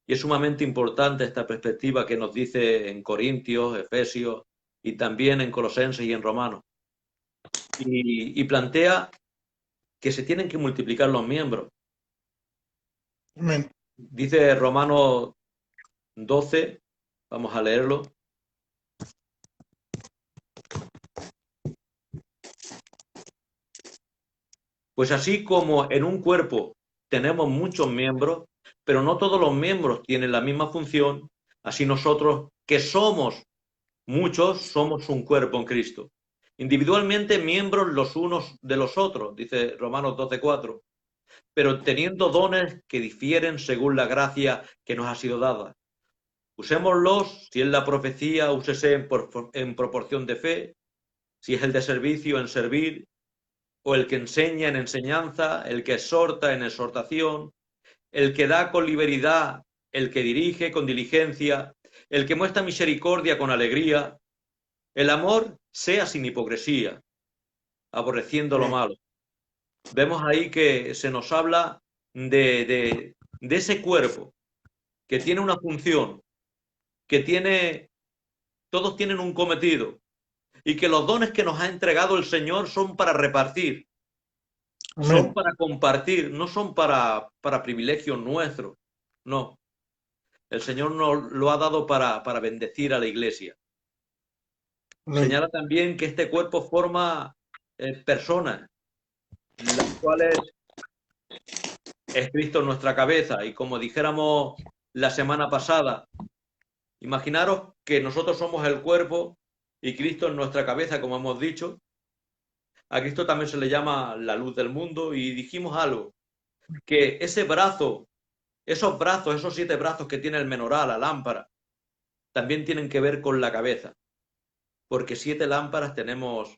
Y es sumamente importante esta perspectiva que nos dice en Corintios, Efesios y también en Colosenses y en Romanos. Y plantea que se tienen que multiplicar los miembros. Amén. Dice Romanos 12, vamos a leerlo. Pues así como en un cuerpo tenemos muchos miembros, pero no todos los miembros tienen la misma función, así nosotros, que somos muchos, somos un cuerpo en Cristo. Individualmente miembros los unos de los otros, dice Romanos 12:4, pero teniendo dones que difieren según la gracia que nos ha sido dada. Usémoslos, si es la profecía, úsese en proporción de fe, si es el de servicio, en servir, o el que enseña en enseñanza, el que exhorta en exhortación, el que da con liberalidad, el que dirige con diligencia, el que muestra misericordia con alegría. El amor sea sin hipocresía, aborreciendo lo malo. Vemos ahí que se nos habla de ese cuerpo que tiene una función, que todos tienen un cometido, y que los dones que nos ha entregado el Señor son para repartir, son Amén. para compartir, no son para privilegios nuestros. No, el Señor nos lo ha dado para bendecir a la iglesia. Amén. Señala también que este cuerpo forma personas, las cuales es Cristo en nuestra cabeza. Y como dijéramos la semana pasada, imaginaros que nosotros somos el cuerpo y Cristo en nuestra cabeza, como hemos dicho. A Cristo también se le llama la luz del mundo, y dijimos algo, que ese brazo, esos brazos, esos 7 brazos que tiene el menorá, la lámpara, también tienen que ver con la cabeza, porque 7 lámparas tenemos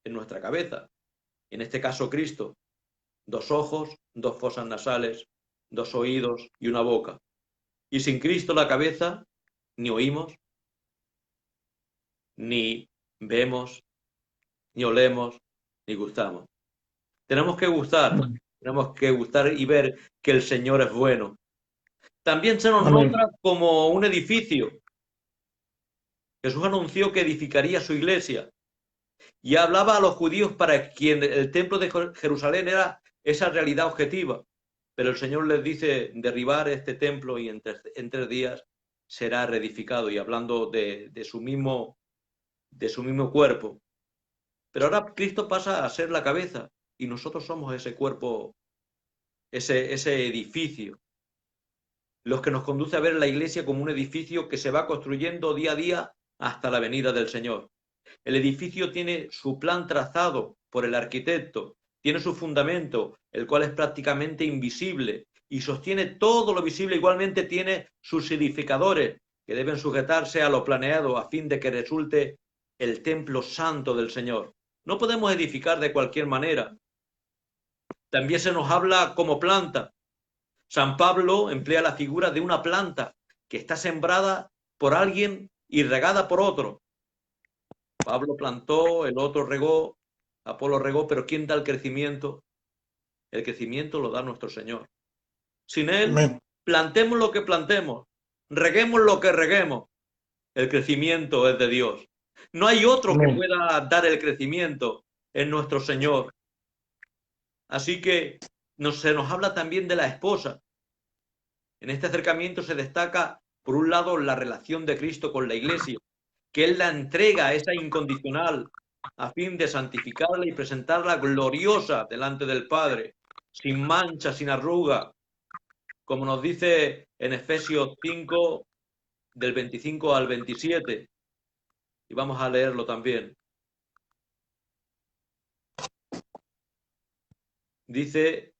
en nuestra cabeza. En este caso Cristo, 2 ojos, 2 fosas nasales, 2 oídos y una boca. Y sin Cristo la cabeza, ni oímos, ni vemos, ni olemos, ni gustamos. Tenemos que gustar y ver que el Señor es bueno. También se nos Amén. nombra como un edificio. Jesús anunció que edificaría su iglesia y hablaba a los judíos para quien el templo de Jerusalén era esa realidad objetiva. Pero el Señor les dice derribar este templo y en 3 días será reedificado, y hablando de su mismo cuerpo. Pero ahora Cristo pasa a ser la cabeza y nosotros somos ese cuerpo, ese edificio, los que nos conduce a ver la iglesia como un edificio que se va construyendo día a día hasta la venida del Señor. El edificio tiene su plan trazado por el arquitecto, tiene su fundamento, el cual es prácticamente invisible, y sostiene todo lo visible. Igualmente tiene sus edificadores, que deben sujetarse a lo planeado a fin de que resulte el templo santo del Señor. No podemos edificar de cualquier manera. También se nos habla como planta. San Pablo emplea la figura de una planta que está sembrada por alguien y regada por otro. Pablo plantó, el otro regó, Apolo regó, pero ¿quién da el crecimiento? El crecimiento lo da nuestro Señor. Sin Él, Amén. plantemos lo que plantemos, reguemos lo que reguemos. El crecimiento es de Dios. No hay otro que Amén. pueda dar el crecimiento, es nuestro Señor. Así que se nos habla también de la esposa. En este acercamiento se destaca, por un lado, la relación de Cristo con la Iglesia, que Él la entrega, esa incondicional, a fin de santificarla y presentarla gloriosa delante del Padre, sin mancha, sin arruga, como nos dice en Efesios 5, del 25 al 27. Y vamos a leerlo también. Dice: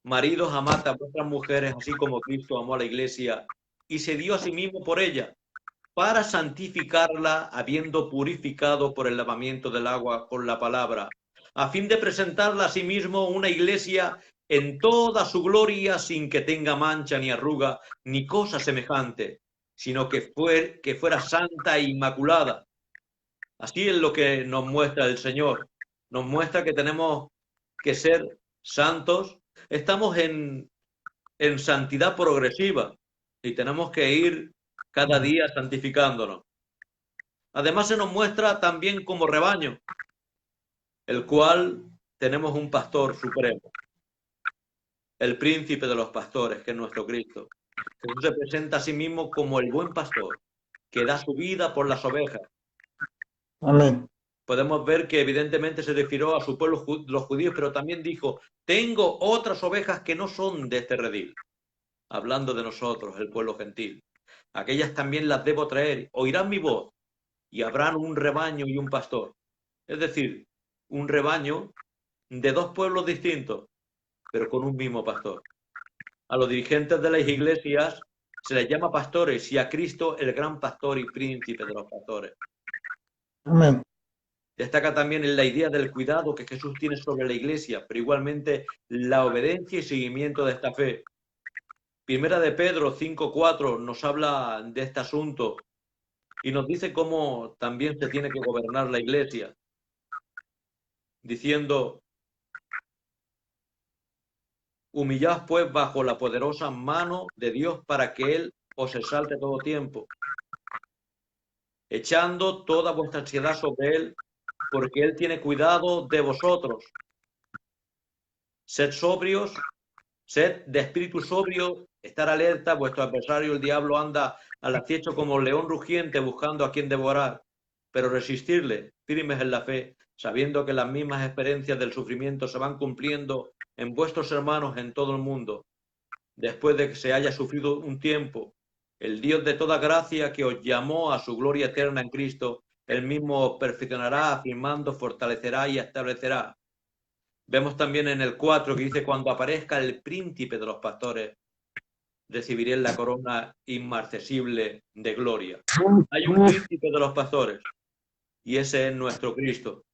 maridos, amad a vuestras mujeres, así como Cristo amó a la Iglesia y se dio a sí mismo por ella, para santificarla, habiendo purificado por el lavamiento del agua con la palabra, a fin de presentarla a sí mismo una iglesia en toda su gloria, sin que tenga mancha ni arruga ni cosa semejante, sino que fuera santa e inmaculada. Así es lo que nos muestra el Señor. Nos muestra que tenemos que ser santos. Estamos en santidad progresiva y tenemos que ir cada día santificándonos. Además se nos muestra también como rebaño, el cual tenemos un pastor supremo, el príncipe de los pastores, que es nuestro Cristo. Jesús se presenta a sí mismo como el buen pastor, que da su vida por las ovejas. Amén. Podemos ver que evidentemente se refirió a su pueblo, los judíos, pero también dijo: tengo otras ovejas que no son de este redil, hablando de nosotros, el pueblo gentil. Aquellas también las debo traer, oirán mi voz, y habrán un rebaño y un pastor. Es decir, un rebaño de dos pueblos distintos, pero con un mismo pastor. A los dirigentes de las iglesias se les llama pastores, y a Cristo el gran pastor y príncipe de los pastores. Amén. Destaca también en la idea del cuidado que Jesús tiene sobre la iglesia, pero igualmente la obediencia y seguimiento de esta fe. Primera de Pedro 5:4 nos habla de este asunto y nos dice cómo también se tiene que gobernar la iglesia, diciendo: humillaos pues bajo la poderosa mano de Dios, para que Él os exalte todo tiempo, echando toda vuestra ansiedad sobre Él, porque Él tiene cuidado de vosotros. Sed sobrios, sed de espíritu sobrio, estar alerta. Vuestro adversario, el diablo, anda al acecho como león rugiente, buscando a quien devorar, pero resistirle, firmes en la fe, sabiendo que las mismas experiencias del sufrimiento se van cumpliendo en vuestros hermanos en todo el mundo. Después de que se haya sufrido un tiempo, el Dios de toda gracia, que os llamó a su gloria eterna en Cristo, Él mismo os perfeccionará, afirmando, fortalecerá y establecerá. Vemos también en el 4 que dice: cuando aparezca el príncipe de los pastores, recibiré la corona inmarcesible de gloria. Hay un príncipe de los pastores y ese es nuestro Cristo.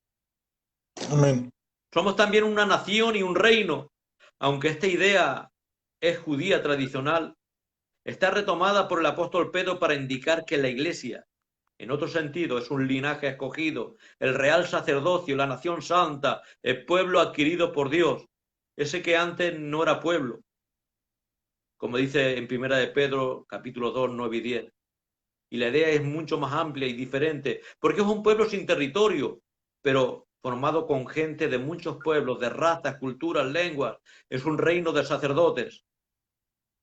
Amén. Somos también una nación y un reino, aunque esta idea es judía tradicional. Está retomada por el apóstol Pedro para indicar que la iglesia En otro sentido, es un linaje escogido, el real sacerdocio, la nación santa, el pueblo adquirido por Dios, ese que antes no era pueblo, como dice en Primera de Pedro, capítulo 2, 9 y 10. Y la idea es mucho más amplia y diferente, porque es un pueblo sin territorio, pero formado con gente de muchos pueblos, de razas, culturas, lenguas. Es un reino de sacerdotes.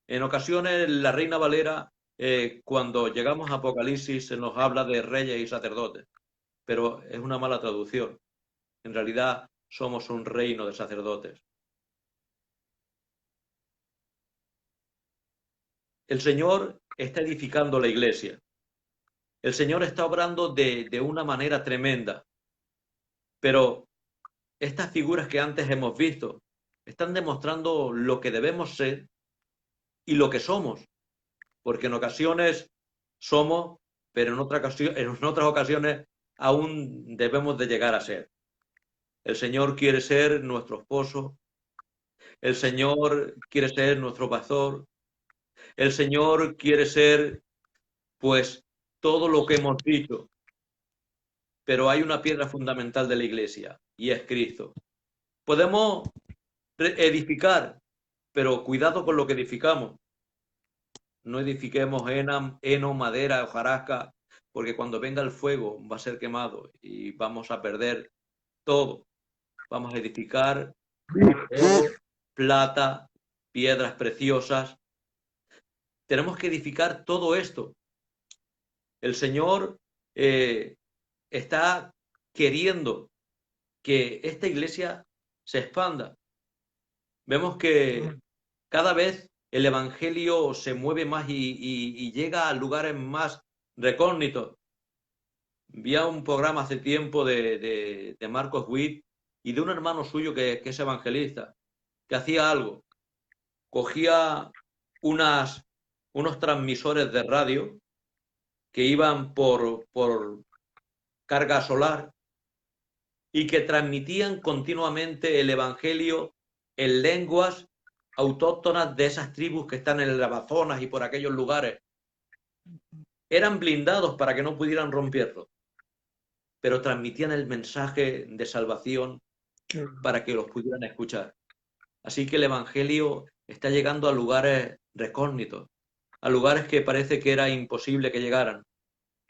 En ocasiones la Reina Valera, cuando llegamos a Apocalipsis, se nos habla de reyes y sacerdotes, pero es una mala traducción. En realidad somos un reino de sacerdotes. El Señor está edificando la iglesia. El Señor está obrando de una manera tremenda, pero estas figuras que antes hemos visto están demostrando lo que debemos ser y lo que somos, porque en ocasiones somos, pero en otras ocasiones aún debemos de llegar a ser. El Señor quiere ser nuestro esposo, el Señor quiere ser nuestro pastor, el Señor quiere ser, pues, todo lo que hemos dicho, pero hay una piedra fundamental de la iglesia y es Cristo. Podemos edificar, pero cuidado con lo que edificamos. No edifiquemos heno, madera, hojarasca, porque cuando venga el fuego va a ser quemado y vamos a perder todo. Vamos a edificar oro, plata, piedras preciosas. Tenemos que edificar todo esto. El Señor está queriendo que esta iglesia se expanda. Vemos que cada vez el Evangelio se mueve más y llega a lugares más recógnitos. Vi a un programa hace tiempo de Marcos Witt y de un hermano suyo que es evangelista, que hacía algo. Cogía unos transmisores de radio que iban por carga solar y que transmitían continuamente el Evangelio en lenguas autóctonas de esas tribus que están en el Amazonas y por aquellos lugares. Eran blindados para que no pudieran romperlo, pero transmitían el mensaje de salvación para que los pudieran escuchar. Así que el Evangelio está llegando a lugares recógnitos, a lugares que parece que era imposible que llegaran.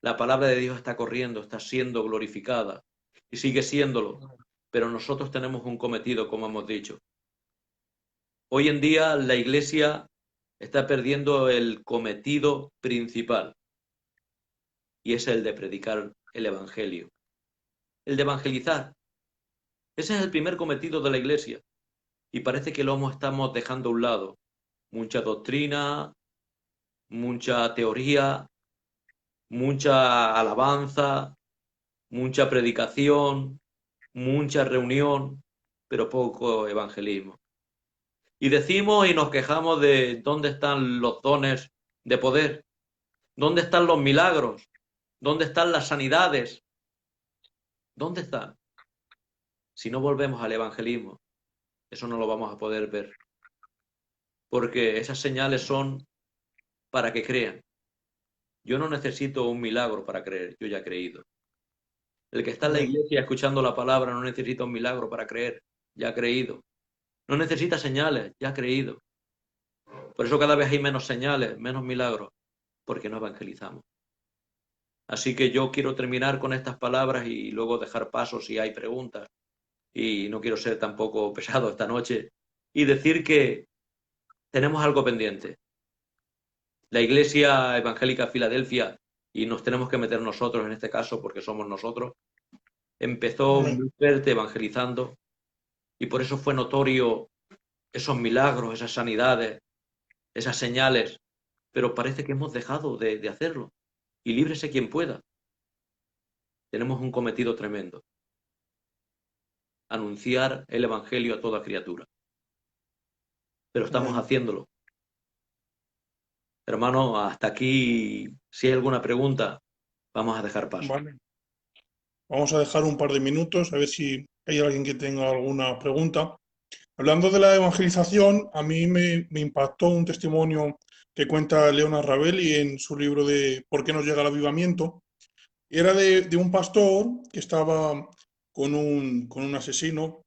La palabra de Dios está corriendo, está siendo glorificada y sigue siéndolo, pero nosotros tenemos un cometido, como hemos dicho. Hoy en día la Iglesia está perdiendo el cometido principal y es el de predicar el Evangelio, el de evangelizar. Ese es el primer cometido de la Iglesia y parece que lo estamos dejando a un lado. Mucha doctrina, mucha teoría, mucha alabanza, mucha predicación, mucha reunión, pero poco evangelismo. Y decimos y nos quejamos de dónde están los dones de poder, dónde están los milagros, dónde están las sanidades, dónde están. Si no volvemos al evangelismo, eso no lo vamos a poder ver, porque esas señales son para que crean. Yo no necesito un milagro para creer, yo ya he creído. El que está en la iglesia escuchando la palabra no necesita un milagro para creer, ya ha creído. No necesita señales, ya ha creído. Por eso cada vez hay menos señales, menos milagros, porque no evangelizamos. Así que yo quiero terminar con estas palabras y luego dejar paso si hay preguntas. Y no quiero ser tampoco pesado esta noche y decir que tenemos algo pendiente. La Iglesia Evangélica Filadelfia, y nos tenemos que meter nosotros en este caso porque somos nosotros, empezó muy fuerte evangelizando y por eso fue notorio esos milagros, esas sanidades, esas señales, pero parece que hemos dejado de hacerlo. Y líbrese quien pueda. Tenemos un cometido tremendo. Anunciar el Evangelio a toda criatura. Pero estamos haciéndolo. Hermano, hasta aquí, si hay alguna pregunta, vamos a dejar paso. Vale. Vamos a dejar un par de minutos a ver si hay alguien que tenga alguna pregunta. Hablando de la evangelización, a mí me impactó un testimonio que cuenta Leonard Ravelli en su libro de ¿Por qué nos llega el avivamiento? Era de un pastor que estaba con un asesino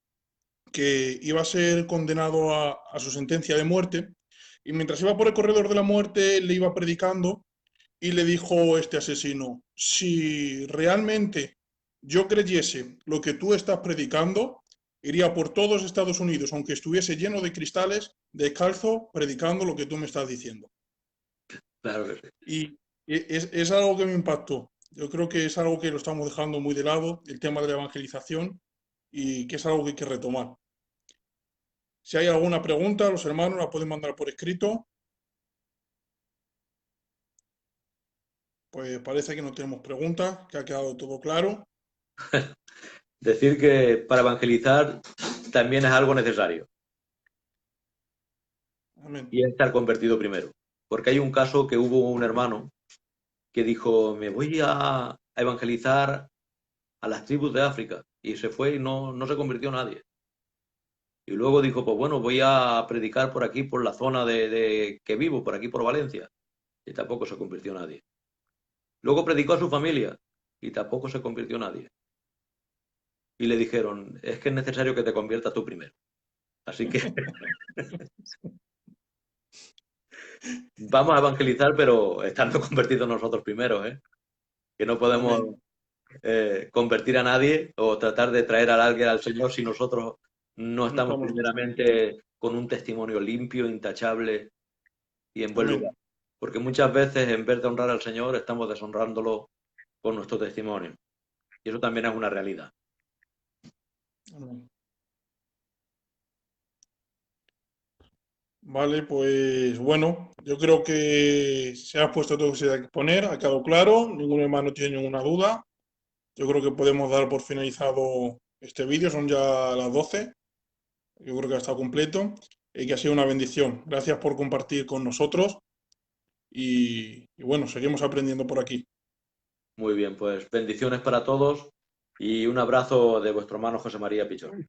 que iba a ser condenado a su sentencia de muerte, y mientras iba por el corredor de la muerte le iba predicando y le dijo este asesino, si realmente yo creyese lo que tú estás predicando, iría por todos Estados Unidos, aunque estuviese lleno de cristales, descalzo, predicando lo que tú me estás diciendo. Claro que sí. Y es algo que me impactó. Yo creo que es algo que lo estamos dejando muy de lado, el tema de la evangelización, y que es algo que hay que retomar. Si hay alguna pregunta, los hermanos la pueden mandar por escrito. Pues parece que no tenemos preguntas, que ha quedado todo claro. Decir que para evangelizar también es algo necesario Amén. y es estar convertido primero. Porque hay un caso que hubo un hermano que dijo, me voy a evangelizar a las tribus de África. Y se fue y no se convirtió nadie. Y luego dijo, pues bueno, voy a predicar por aquí, por la zona de que vivo, por aquí, por Valencia. Y tampoco se convirtió nadie. Luego predicó a su familia y tampoco se convirtió nadie. Y le dijeron, es que es necesario que te conviertas tú primero. Así que vamos a evangelizar, pero estando convertidos nosotros primero, ¿eh? Que no Amén. podemos convertir a nadie o tratar de traer a alguien al Señor si nosotros no No estamos estamos nosotros. primeramente con un testimonio limpio, intachable y en buen lugar. Amén. Porque muchas veces en vez de honrar al Señor estamos deshonrándolo con nuestro testimonio. Y eso también es una realidad. Amén. Vale, pues bueno, yo creo que se ha puesto todo lo que se ha que poner, ha quedado claro, ningún hermano tiene ninguna duda. Yo creo que podemos dar por finalizado este vídeo, son ya las 12. Yo creo que ha estado completo y que ha sido una bendición. Gracias por compartir con nosotros y bueno, seguimos aprendiendo por aquí. Muy bien, pues bendiciones para todos y un abrazo de vuestro hermano José María Pichón.